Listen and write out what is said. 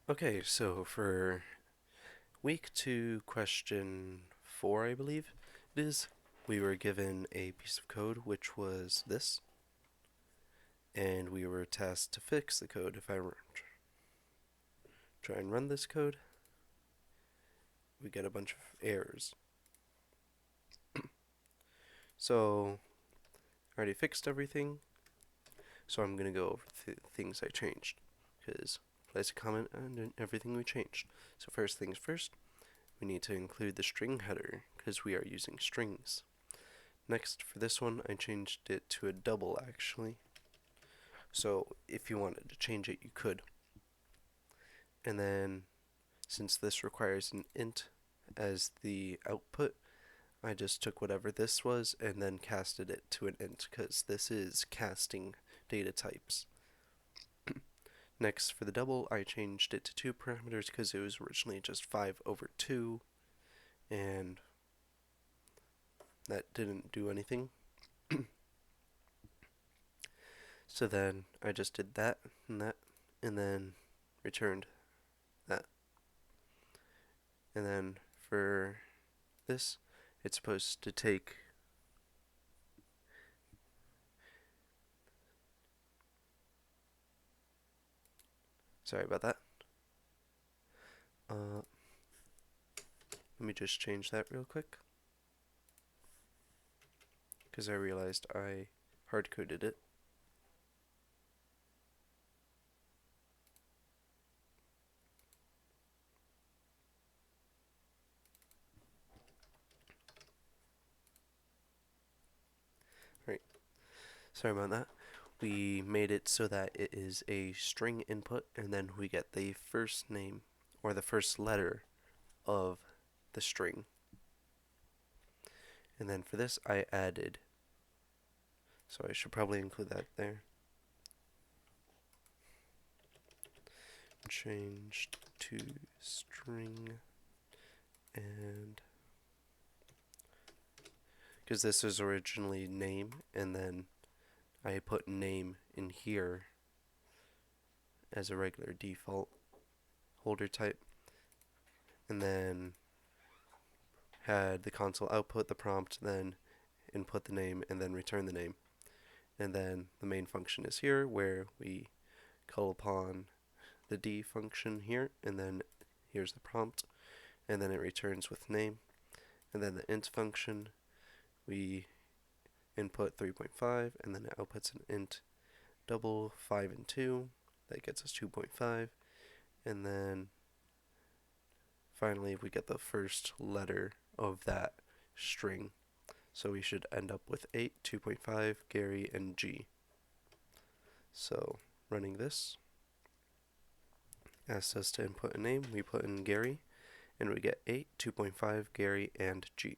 Okay, so for week 2, question 4, I believe it is, we were given a piece of code which was this, and we were tasked to fix the code. If I try and run this code, we get a bunch of errors. So, I already fixed everything, so I'm going to go over things I changed, because place a comment on everything we changed. So first things first, we need to include the string header, because we are using strings. Next, for this one, I changed it to a double, actually. So if you wanted to change it, you could. And then, since this requires an int as the output, I just took whatever this was and then casted it to an int, because this is casting data types. Next, for the double, I changed it to 2 parameters because it was originally just 5 over 2, and that didn't do anything. So then I just did that, and then returned that. And then for this, it's supposed to take sorry about that. Let me just change that real quick, because I realized I hard-coded it. Right, sorry about that. We made it so that it is a string input, and then we get the first name, or the first letter of the string. And then for this, I added, so I should probably include that there. Changed to string, and because this is originally name, and then I put name in here as a regular default holder type, and then had the console output the prompt, then input the name, and then return the name. And then the main function is here, where we call upon the D function here, and then here's the prompt, and then it returns with name. And then the int function, we input 3.5, and then it outputs an int double 5 and 2, that gets us 2.5, and then finally we get the first letter of that string. So we should end up with 8, 2.5, Gary, and G. So running this asks us to input a name. We put in Gary, and we get 8, 2.5, Gary, and G.